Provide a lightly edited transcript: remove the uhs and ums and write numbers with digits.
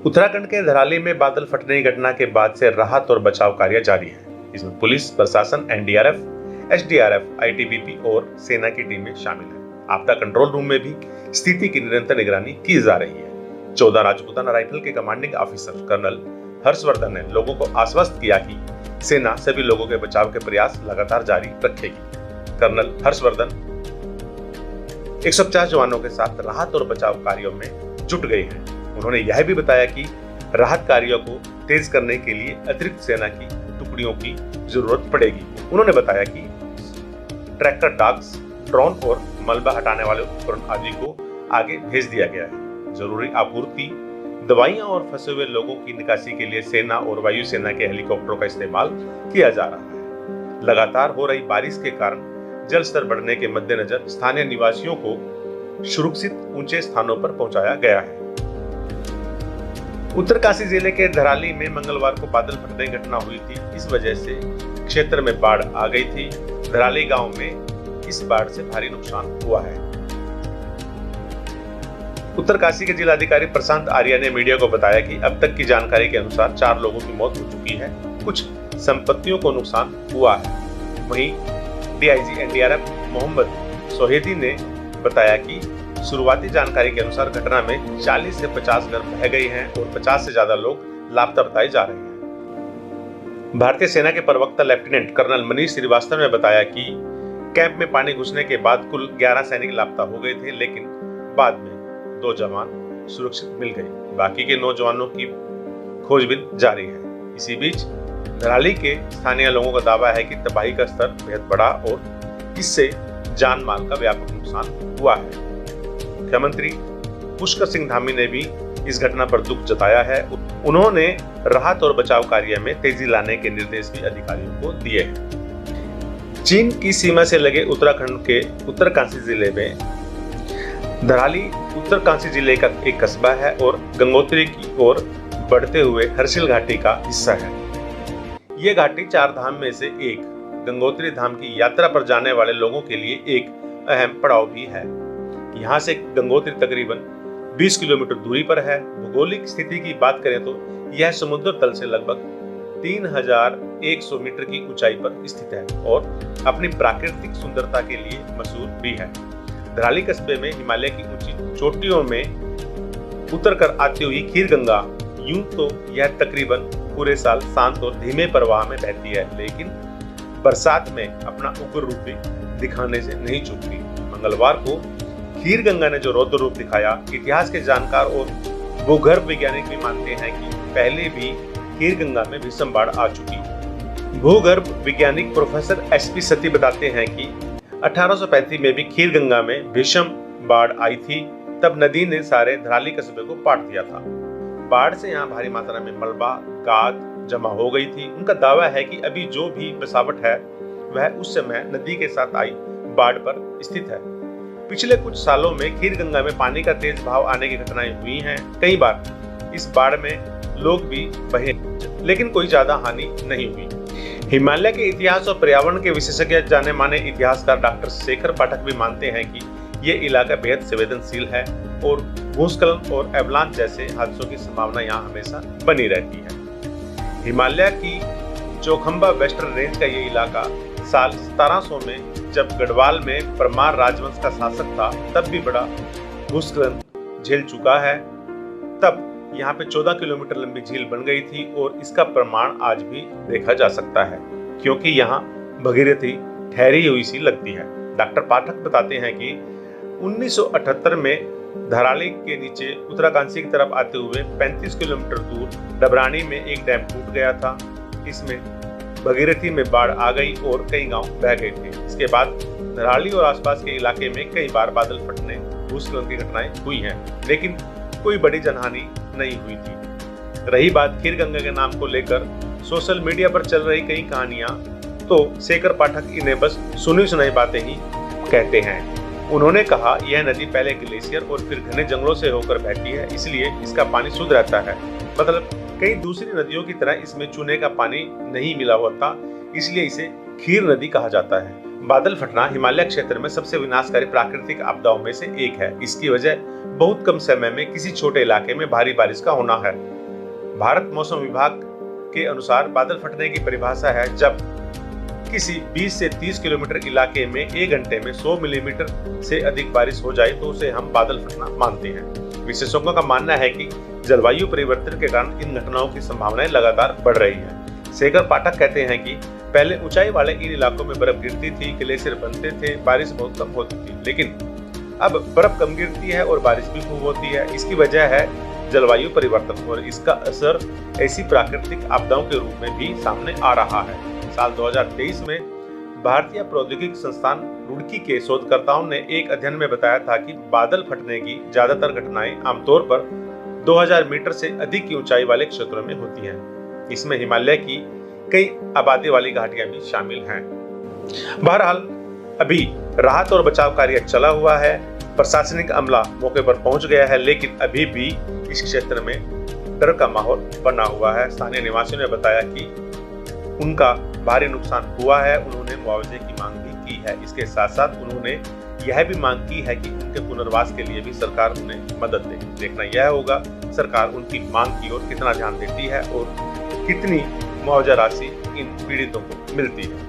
उत्तराखंड के धराली में बादल फटने की घटना के बाद से राहत और बचाव कार्य जारी है। इसमें पुलिस प्रशासन, एनडीआरएफ, एसडीआरएफ, आईटीबीपी और सेना की टीमें शामिल है। आपदा कंट्रोल रूम में भी स्थिति की निरंतर निगरानी की जा रही है। 14 राजपूताना राइफल के कमांडिंग ऑफिसर कर्नल हर्षवर्धन ने लोगों को आश्वस्त किया कि सेना सभी लोगों के बचाव के प्रयास लगातार जारी रखेगी। कर्नल हर्षवर्धन 150 जवानों के साथ राहत और बचाव कार्यों में जुट गए हैं। उन्होंने यह भी बताया कि राहत कार्यों को तेज करने के लिए अतिरिक्त सेना की टुकड़ियों की जरूरत पड़ेगी। उन्होंने बताया कि ट्रैक्टर डॉग्स, ड्रोन और मलबा हटाने वाले उपकरण आदि को आगे भेज दिया गया है। जरूरी आपूर्ति, दवाइयां और फंसे हुए लोगों की निकासी के लिए सेना और वायुसेना के हेलीकॉप्टरों का इस्तेमाल किया जा रहा है। लगातार हो रही बारिश के कारण जल स्तर बढ़ने के मद्देनजर स्थानीय निवासियों को सुरक्षित ऊंचे स्थानों पर पहुंचाया गया है। उत्तरकाशी जिले के धराली में मंगलवार को बादल फटने की घटना हुई थी। इस वजह से क्षेत्र में बाढ़ आ गई थी। धराली गांव में इस बाढ़ से भारी नुकसान हुआ है। उत्तरकाशी के जिलाधिकारी प्रशांत आर्या ने मीडिया को बताया कि अब तक की जानकारी के अनुसार 4 लोगों की मौत हो चुकी है। कुछ संपत्तियों को नुकसान हुआ है। वहीं डीआईजी एनडीआरएफ मोहम्मद सोहेदी ने बताया कि शुरुआती जानकारी के अनुसार घटना में 40 से 50 घर बह गए हैं और 50 से ज्यादा लोग लापता बताए जा रहे हैं। भारतीय सेना के प्रवक्ता लेफ्टिनेंट कर्नल मनीष श्रीवास्तव ने बताया कि कैंप में पानी घुसने के बाद कुल 11 सैनिक लापता हो गए थे, लेकिन बाद में 2 जवान सुरक्षित मिल गए। बाकी के 9 जवानों की खोजबीन जारी है। इसी बीच धराली के स्थानीय लोगों का दावा है कि तबाही का स्तर बेहद बड़ा और इससे जान माल का व्यापक नुकसान हुआ है। मुख्यमंत्री पुष्कर सिंह धामी ने भी इस घटना पर दुख जताया है। उन्होंने राहत और बचाव कार्य में तेजी लाने के निर्देश भी अधिकारियों को दिए हैं। चीन की सीमा से लगे उत्तराखंड के उत्तरकाशी जिले में धराली उत्तरकाशी जिले का एक कस्बा है और गंगोत्री की ओर बढ़ते हुए हर्षिल घाटी का हिस्सा है। ये घाटी 4 धाम में से एक गंगोत्री धाम की यात्रा पर जाने वाले लोगों के लिए एक अहम पड़ाव भी है। यहाँ से गंगोत्री तकरीबन 20 किलोमीटर दूरी पर है। भौगोलिक स्थिति की बात करें तो यह समुद्र तल से लगभग 3100 मीटर की ऊंचाई पर स्थित है और अपनी प्राकृतिक सुंदरता के लिए मशहूर भी है। धराली कस्बे में हिमालय की ऊंची चोटियों में उतरकर आती हुई खीर गंगा, यूं तो यह तकरीबन पूरे साल शांत और धीमे प्रवाह में बहती है, लेकिन बरसात में अपना उग्र रूप भी दिखाने से नहीं चूकती। मंगलवार को खीर गंगा ने जो रौद्र रूप दिखाया, इतिहास के जानकार और भूगर्भ वैज्ञानिक भी मानते हैं कि पहले भी खीर गंगा में भीषण बाढ़ आ चुकी। भूगर्भ वैज्ञानिक प्रोफेसर एसपी सती बताते हैं कि 1835 में भी खीर गंगा में भीषण बाढ़ आई थी। तब नदी ने सारे धराली कस्बे को पाट दिया था। बाढ़ से यहाँ भारी मात्रा में मलबा, गाद जमा हो गई थी। उनका दावा है कि अभी जो भी बसावट है वह उस समय नदी के साथ आई बाढ़ पर स्थित है। पिछले कुछ सालों में खीर गंगा में पानी का तेज बहाव आने की घटनाएं हुई हैं। कई बार इस बाढ़ में लोग भी बहे, लेकिन कोई ज्यादा हानि नहीं हुई। हिमालय के इतिहास और पर्यावरण के विशेषज्ञ जाने माने इतिहासकार डॉक्टर शेखर पाठक भी मानते हैं कि ये इलाका बेहद संवेदनशील है और भूस्खलन और एवलांच जैसे हादसों की संभावना यहाँ हमेशा बनी रहती है। हिमालय की चौखंबा वेस्टर्न रेंज का ये इलाका साल 1700 में जब गढ़वाल में परमार राजवंश का शासक था, तब भी बड़ा भूस्खलन झेल चुका है। तब यहाँ पे 14 किलोमीटर लंबी झील बन गई थी और इसका प्रमाण आज भी देखा जा सकता है, क्योंकि यहाँ भगीरथी ठहरी हुई सी लगती है। डॉक्टर पाठक बताते हैं कि 1978 में धराली के नीचे उत्तराकाशी की तरफ आते हुए 35 किलोमीटर दूर डबरानी में एक डैम टूट गया था। इसमें भगीरथी में बाढ़ आ गई और कई गांव बह गए थे। इसके बाद धराली और आसपास के इलाके में कई बार बादल फटने, भूस्खलन की घटनाएं हुई हैं, लेकिन कोई बड़ी जनहानि नहीं हुई थी। रही बात खीर गंगा के नाम को लेकर सोशल मीडिया पर चल रही कई कहानियां, तो शेखर पाठक इन्हें बस सुनी सुनाई बातें ही कहते हैं। उन्होंने कहा, यह नदी पहले ग्लेशियर और फिर घने जंगलों से होकर बहती है, इसलिए इसका पानी शुद्ध रहता है। मतलब कई दूसरी नदियों की तरह इसमें चूने का पानी नहीं मिला होता, इसलिए इसे खीर नदी कहा जाता है। बादल फटना हिमालय क्षेत्र में सबसे विनाशकारी प्राकृतिक आपदाओं में से एक है। इसकी वजह बहुत कम समय में किसी छोटे इलाके में भारी बारिश का होना है। भारत मौसम विभाग के अनुसार बादल फटने की परिभाषा है जब किसी 20 से 30 किलोमीटर इलाके में 1 घंटे में 100 मिलीमीटर से अधिक बारिश हो जाए तो उसे हम बादल फटना मानते हैं। विशेषज्ञों का मानना है कि जलवायु परिवर्तन के कारण इन घटनाओं की संभावनाएं लगातार बढ़ रही है। शेखर पाठक कहते हैं कि पहले ऊंचाई वाले इन इलाकों में बर्फ गिरती थी, ग्लेशियर बनते थे, बारिश बहुत कम होती थी, लेकिन अब बर्फ कम गिरती है और बारिश भी खूब होती है। इसकी वजह है जलवायु परिवर्तन और इसका असर ऐसी प्राकृतिक आपदाओं के रूप में भी सामने आ रहा है। साल 2023 में भारतीय प्रौद्योगिकी संस्थान रुड़की के शोधकर्ताओं ने एक अध्ययन में बताया था कि बादल फटने की ज्यादातर घटनाएं आमतौर पर 2000 मीटर से अधिक की ऊंचाई वाले क्षेत्रों में होती हैं। इसमें हिमालय की कई आबादी वाली घाटियां भी शामिल हैं। बहरहाल अभी राहत और बचाव कार्य चला हुआ है, प्रशासनिक अमला मौके पर पहुंच गया है, लेकिन अभी भी इस क्षेत्र में डर का माहौल बना हुआ है। स्थानीय निवासियों ने बताया कि उनका भारी नुकसान हुआ है, उन्होंने मुआवजे की मांग भी की है। इसके साथ साथ उन्होंने यह भी मांग की है कि उनके पुनर्वास के लिए भी सरकार उन्हें मदद दे। देखना यह होगा सरकार उनकी मांग की ओर कितना ध्यान देती है और कितनी मुआवजा राशि इन पीड़ितों को मिलती है।